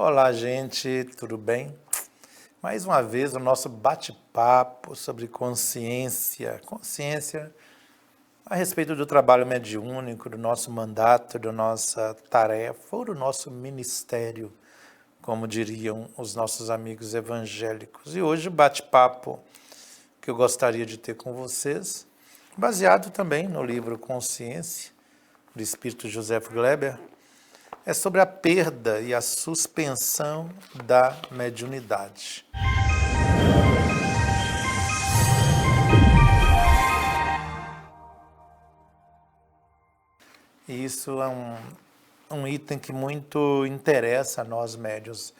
Olá, gente, tudo bem? Mais uma vez o nosso bate-papo sobre consciência. Consciência a respeito do trabalho mediúnico, do nosso mandato, da nossa tarefa ou do nosso ministério, como diriam os nossos amigos evangélicos. E hoje o bate-papo que eu gostaria de ter com vocês, baseado também no livro Consciência, do Espírito Joseph Gleber, é sobre a perda e a suspensão da mediunidade. E isso é um item que muito interessa a nós médiuns.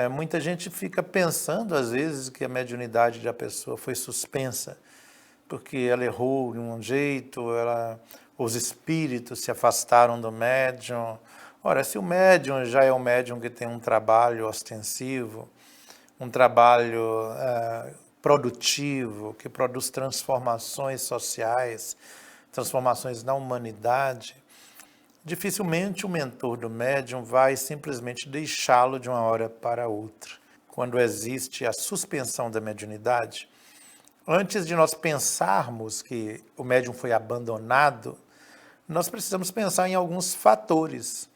Muita gente fica pensando, às vezes, que a mediunidade da pessoa foi suspensa, porque ela errou de um jeito, os espíritos se afastaram do médium. Ora, se o médium já é um médium que tem um trabalho ostensivo, um trabalho produtivo, que produz transformações sociais, transformações na humanidade, dificilmente o mentor do médium vai simplesmente deixá-lo de uma hora para outra. Quando existe a suspensão da mediunidade, antes de nós pensarmos que o médium foi abandonado, nós precisamos pensar em alguns fatores.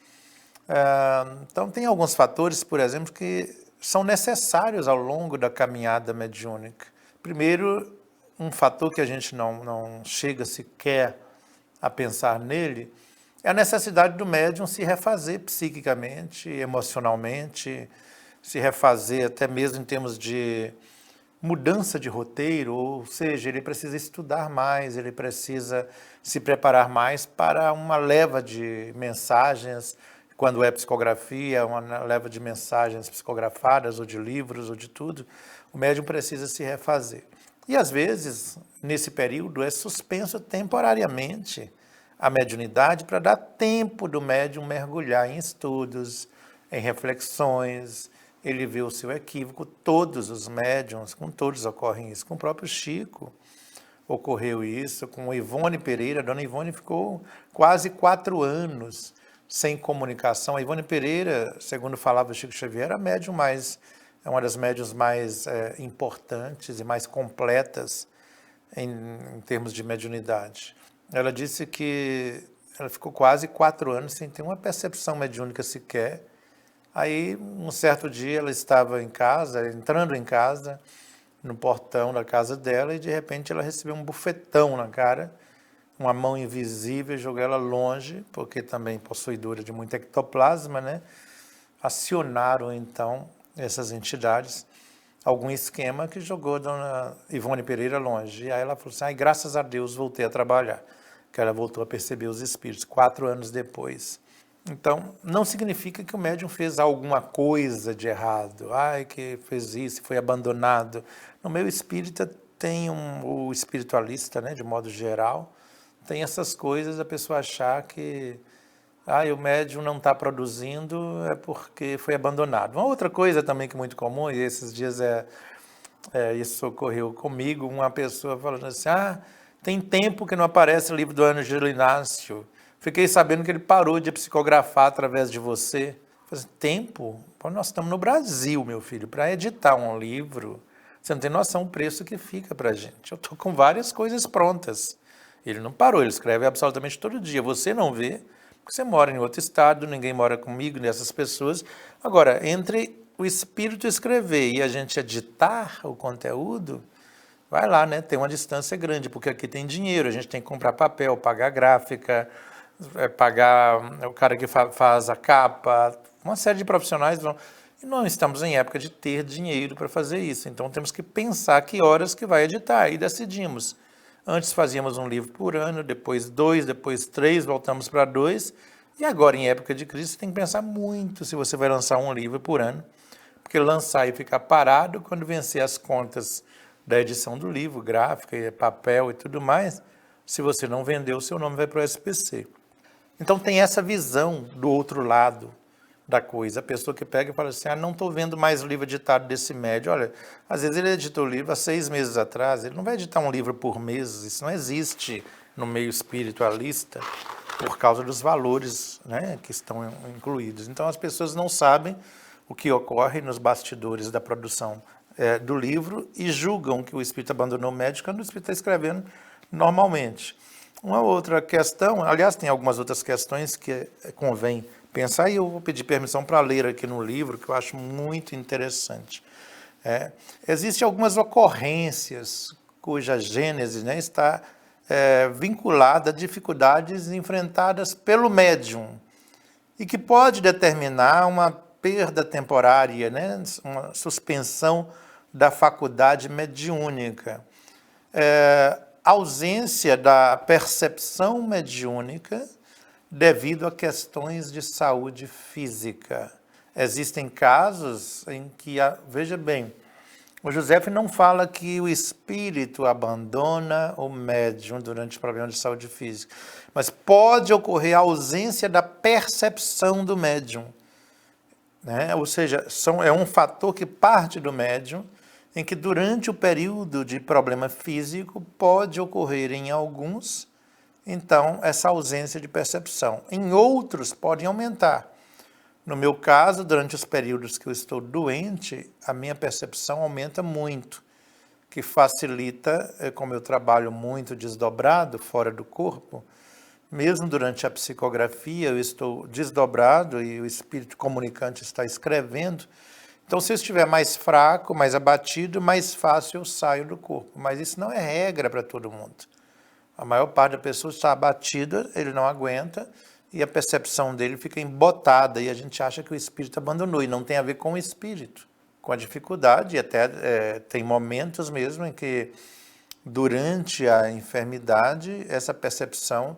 Então, tem alguns fatores, por exemplo, que são necessários ao longo da caminhada mediúnica. Primeiro, um fator que a gente não chega sequer a pensar nele é a necessidade do médium se refazer psiquicamente, emocionalmente, se refazer até mesmo em termos de mudança de roteiro, ou seja, ele precisa estudar mais, ele precisa se preparar mais para uma leva de mensagens, quando é psicografia, uma leva de mensagens psicografadas, ou de livros, ou de tudo, o médium precisa se refazer. E às vezes, nesse período, é suspenso temporariamente a mediunidade para dar tempo do médium mergulhar em estudos, em reflexões, ele vê o seu equívoco. Todos os médiuns, com todos ocorrem isso. Com o próprio Chico ocorreu isso, com Ivone Pereira. A dona Ivone ficou quase 4 anos sem comunicação. A Ivone Pereira, segundo falava o Chico Xavier, é uma das médiuns mais importantes e mais completas em termos de mediunidade. Ela disse que ela ficou quase 4 anos sem ter uma percepção mediúnica sequer. Aí, um certo dia, ela estava em casa, entrando em casa, no portão da casa dela, e de repente ela recebeu um bufetão na cara, uma mão invisível jogou ela longe, porque também possuidora de muito ectoplasma, né? Acionaram, então, essas entidades, algum esquema que jogou a dona Ivone Pereira longe. E aí ela falou assim, graças a Deus voltei a trabalhar, que ela voltou a perceber os espíritos, 4 anos depois. Então, não significa que o médium fez alguma coisa de errado, que fez isso, foi abandonado. No meio espírita tem o espiritualista, né, de modo geral, tem essas coisas, a pessoa achar que o médium não está produzindo é porque foi abandonado. Uma outra coisa também que é muito comum, e esses dias isso ocorreu comigo, uma pessoa falando assim, tem tempo que não aparece o livro do Ângelo Inácio, fiquei sabendo que ele parou de psicografar através de você. Eu falei, tempo? Pô, nós estamos no Brasil, meu filho, para editar um livro, você não tem noção do preço que fica para a gente. Eu estou com várias coisas prontas. Ele não parou, ele escreve absolutamente todo dia. Você não vê, porque você mora em outro estado, ninguém mora comigo, nessas pessoas. Agora, entre o espírito escrever e a gente editar o conteúdo, vai lá, né? Tem uma distância grande, porque aqui tem dinheiro, a gente tem que comprar papel, pagar gráfica, pagar o cara que faz a capa, uma série de profissionais vão... E não estamos em época de ter dinheiro para fazer isso, então temos que pensar que horas que vai editar, e decidimos. Antes fazíamos um livro por ano, depois 2, depois 3, voltamos para 2, e agora em época de crise você tem que pensar muito se você vai lançar um livro por ano, porque lançar e ficar parado, quando vencer as contas da edição do livro, gráfica, papel e tudo mais, se você não vender, o seu nome vai para o SPC. Então tem essa visão do outro lado da coisa. A pessoa que pega e fala assim, não estou vendo mais o livro editado desse médium. Olha, às vezes ele editou o livro há 6 meses atrás, ele não vai editar um livro por mês, isso não existe no meio espiritualista por causa dos valores, né, que estão incluídos. Então as pessoas não sabem o que ocorre nos bastidores da produção do livro e julgam que o espírito abandonou o médium quando o espírito está escrevendo normalmente. Uma outra questão, aliás, tem algumas outras questões que convém pensar, e eu vou pedir permissão para ler aqui no livro, que eu acho muito interessante. Existem algumas ocorrências cuja gênese, né, está vinculada a dificuldades enfrentadas pelo médium e que pode determinar uma perda temporária, né, uma suspensão da faculdade mediúnica. Ausência da percepção mediúnica devido a questões de saúde física. Existem casos em que, veja bem, o José não fala que o espírito abandona o médium durante problemas de saúde física, mas pode ocorrer a ausência da percepção do médium, né? Ou seja, é um fator que parte do médium, em que durante o período de problema físico pode ocorrer em alguns, então, essa ausência de percepção. Em outros, podem aumentar. No meu caso, durante os períodos que eu estou doente, a minha percepção aumenta muito, que facilita, como eu trabalho muito desdobrado, fora do corpo, mesmo durante a psicografia eu estou desdobrado e o espírito comunicante está escrevendo. Então, se eu estiver mais fraco, mais abatido, mais fácil eu saio do corpo. Mas isso não é regra para todo mundo. A maior parte da pessoa está abatida, ele não aguenta, e a percepção dele fica embotada, e a gente acha que o espírito abandonou, e não tem a ver com o espírito, com a dificuldade, e até tem momentos mesmo em que, durante a enfermidade, essa percepção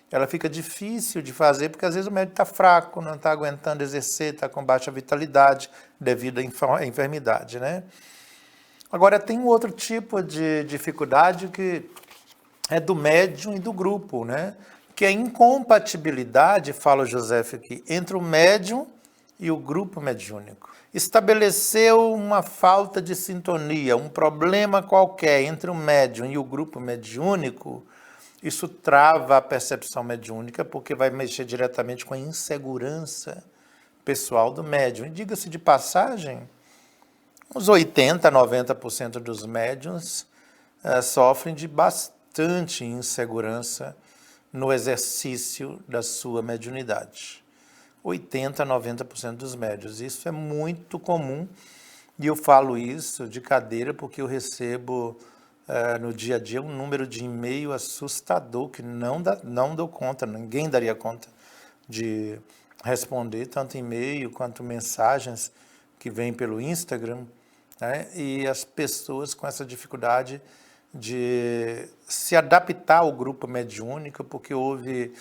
ela fica difícil de fazer, porque às vezes o médico está fraco, não está aguentando exercer, está com baixa vitalidade devido à enfermidade, né? Agora, tem um outro tipo de dificuldade que é do médium e do grupo, né? Que é a incompatibilidade, fala o José aqui, entre o médium e o grupo mediúnico. Estabeleceu uma falta de sintonia, um problema qualquer entre o médium e o grupo mediúnico, isso trava a percepção mediúnica, porque vai mexer diretamente com a insegurança pessoal do médium. E diga-se de passagem, uns 80%, 90% dos médiuns sofrem de bastante insegurança no exercício da sua mediunidade. 80%, 90% dos médiuns. Isso é muito comum, e eu falo isso de cadeira porque eu recebo no dia a dia um número de e-mail assustador que não dou conta, ninguém daria conta de responder, tanto e-mail quanto mensagens que vêm pelo Instagram, né? E as pessoas com essa dificuldade de se adaptar ao grupo mediúnico, porque houve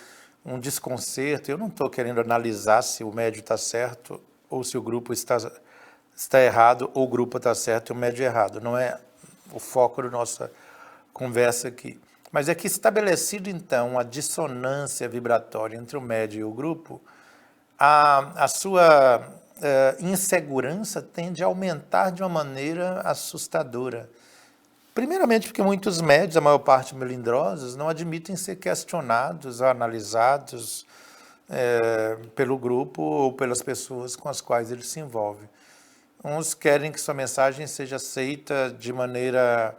um desconcerto. Eu não estou querendo analisar se o médium está certo ou se o grupo está errado, ou o grupo está certo e o médium errado. Não é o foco da nossa conversa aqui. Mas é que, estabelecido então a dissonância vibratória entre o médium e o grupo, a sua insegurança tende a aumentar de uma maneira assustadora. Primeiramente porque muitos médiuns, a maior parte melindrosos, não admitem ser questionados ou analisados pelo grupo ou pelas pessoas com as quais eles se envolvem. Uns querem que sua mensagem seja aceita de maneira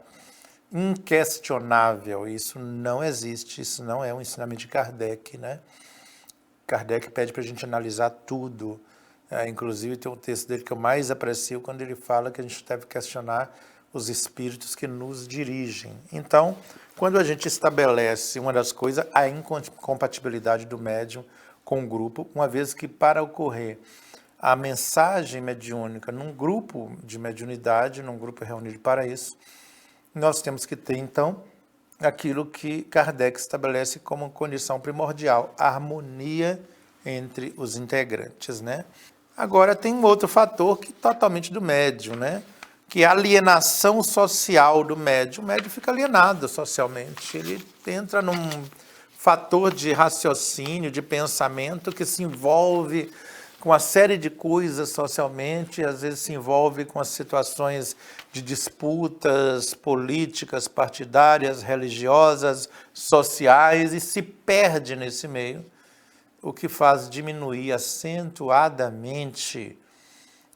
inquestionável. Isso não existe, isso não é um ensinamento de Kardec, né? Kardec pede para a gente analisar tudo. Inclusive tem um texto dele que eu mais aprecio quando ele fala que a gente deve questionar os espíritos que nos dirigem. Então, quando a gente estabelece uma das coisas, a incompatibilidade do médium com o grupo, uma vez que para ocorrer a mensagem mediúnica num grupo de mediunidade, num grupo reunido para isso, nós temos que ter, então, aquilo que Kardec estabelece como condição primordial, a harmonia entre os integrantes, né? Agora, tem um outro fator que é totalmente do médium, né? Que é a alienação social do médium. O médium fica alienado socialmente, ele entra num fator de raciocínio, de pensamento que se envolve com uma série de coisas socialmente, às vezes se envolve com as situações de disputas políticas, partidárias, religiosas, sociais, e se perde nesse meio, o que faz diminuir acentuadamente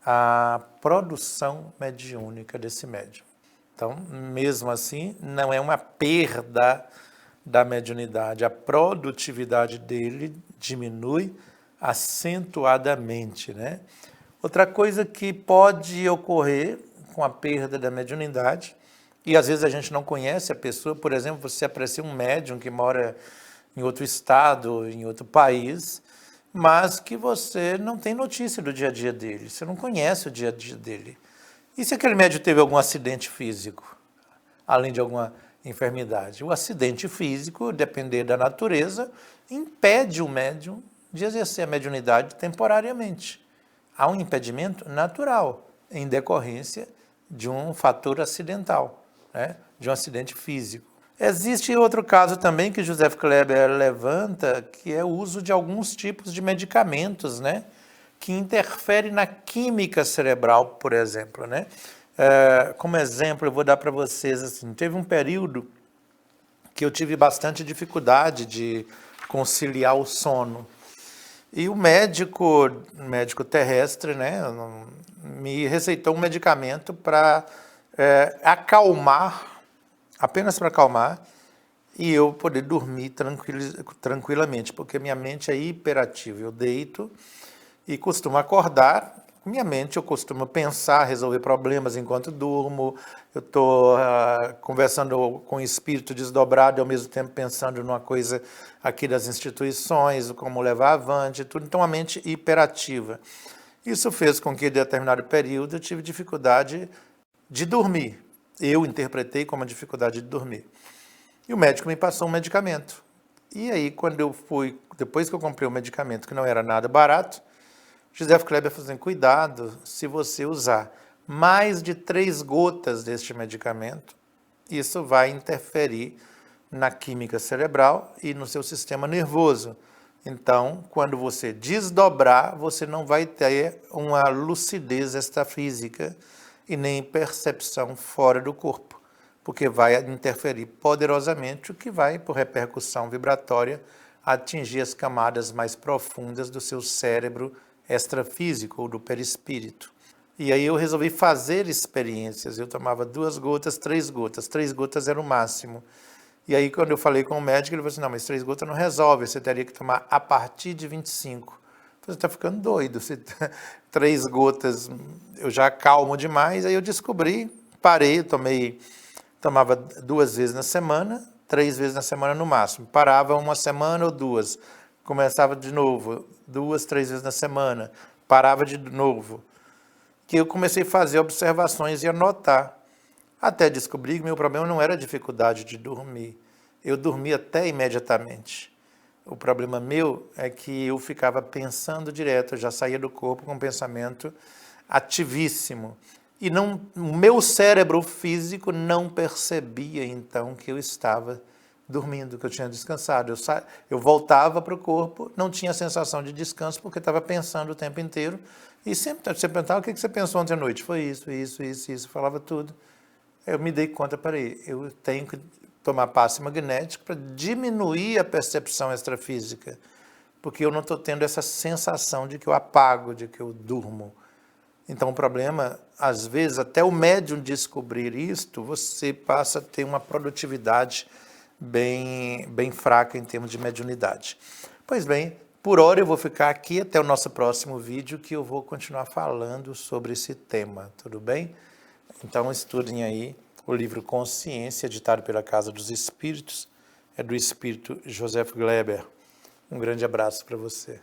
a produção mediúnica desse médium. Então, mesmo assim, não é uma perda da mediunidade, a produtividade dele diminui acentuadamente, né? Outra coisa que pode ocorrer com a perda da mediunidade, e às vezes a gente não conhece a pessoa, por exemplo, você aprecia um médium que mora em outro estado, em outro país, mas que você não tem notícia do dia a dia dele, você não conhece o dia a dia dele. E se aquele médium teve algum acidente físico, além de alguma enfermidade? O acidente físico, depender da natureza, impede o médium de exercer a mediunidade temporariamente. Há um impedimento natural em decorrência de um fator acidental, né? De um acidente físico. Existe outro caso também que Joseph Kleber levanta, que é o uso de alguns tipos de medicamentos, né? Que interferem na química cerebral, por exemplo, né? Como exemplo, eu vou dar para vocês assim, teve um período que eu tive bastante dificuldade de conciliar o sono. E o médico terrestre, né, me receitou um medicamento para acalmar, apenas para acalmar, e eu poder dormir tranquilamente, porque minha mente é hiperativa. Eu deito e costumo acordar. Minha mente, eu costumo pensar, resolver problemas enquanto durmo. Eu estou conversando com o espírito desdobrado e ao mesmo tempo pensando numa coisa aqui das instituições, como levar avante, tudo. Então, a mente hiperativa. Isso fez com que, em determinado período, eu tive dificuldade de dormir. Eu interpretei como a dificuldade de dormir. E o médico me passou um medicamento. E aí, quando eu fui, depois que eu comprei o medicamento, que não era nada barato, Joseph Kleber falou assim, cuidado se você usar mais de 3 gotas deste medicamento, isso vai interferir na química cerebral e no seu sistema nervoso. Então, quando você desdobrar, você não vai ter uma lucidez extrafísica e nem percepção fora do corpo, porque vai interferir poderosamente, o que vai, por repercussão vibratória, atingir as camadas mais profundas do seu cérebro extrafísico ou do perispírito. E aí eu resolvi fazer experiências. Eu tomava 2 gotas, 3 gotas. 3 gotas era o máximo. E aí quando eu falei com o médico, ele falou assim, não, mas 3 gotas não resolve, você teria que tomar a partir de 25. Você está ficando doido. 3 gotas eu já acalmo demais. Aí eu descobri, parei, tomava 2 vezes na semana, 3 vezes na semana no máximo. Parava 1 semana ou 2. Começava de novo, 2, 3 vezes na semana. Parava de novo. Que eu comecei a fazer observações e anotar. Até descobri que meu problema não era a dificuldade de dormir. Eu dormia até imediatamente. O problema meu é que eu ficava pensando direto, eu já saía do corpo com um pensamento ativíssimo. E o meu cérebro físico não percebia, então, que eu estava dormindo, que eu tinha descansado. Eu voltava para o corpo, não tinha sensação de descanso, porque estava pensando o tempo inteiro. E sempre você perguntava, o que você pensou ontem à noite? Foi isso, falava tudo. Eu me dei conta, peraí, eu tenho que tomar passe magnético para diminuir a percepção extrafísica, porque eu não estou tendo essa sensação de que eu apago, de que eu durmo. Então, o problema, às vezes, até o médium descobrir isto, você passa a ter uma produtividade bem fraca em termos de mediunidade. Pois bem, por hora eu vou ficar aqui até o nosso próximo vídeo, que eu vou continuar falando sobre esse tema, tudo bem? Então, estudem aí o livro Consciência, editado pela Casa dos Espíritos, é do espírito Joseph Kleber. Um grande abraço para você.